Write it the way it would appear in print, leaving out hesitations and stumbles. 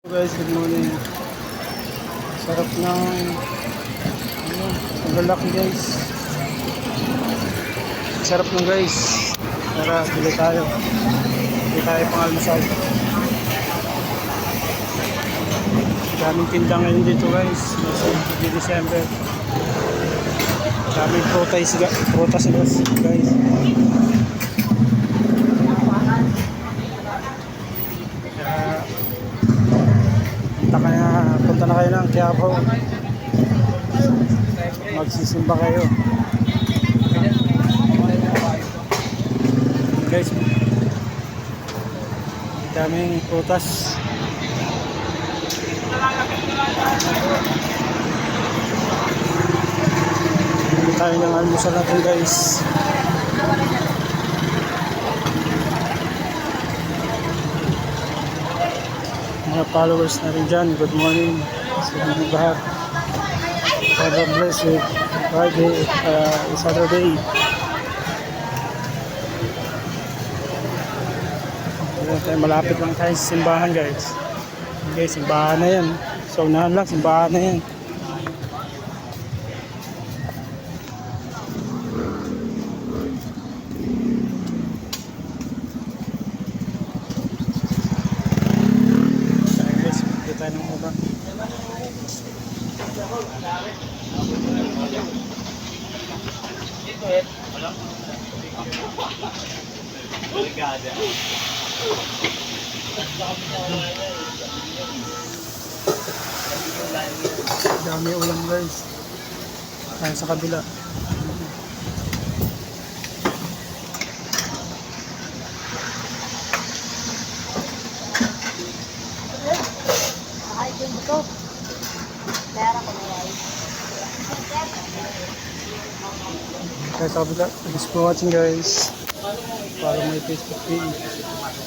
Guys, good morning. Sarap ng ang lalaki guys. Sarap ng guys. Tara, bili tayo. Bili tayo pang almusal. Daming tinda ngayon dito guys. Nasa December. Daming prutas guys. Punta na kayo ng Quiapo. Magsisimba kayo. Guys, daming prutas. Hindi tayo ng almusal natin guys. Mga followers na rin dyan, good morning sa inyo lahat. Have a blessed Friday, Saturday. Malapit lang tayo sa simbahan guys. Okay, simbahan na yan. So unahan lang, simbahan na yan. Tayo ng uba. Dami ulam guys. Tayo sa kabila. Guys, thanks for watching guys. Follow my Facebook page.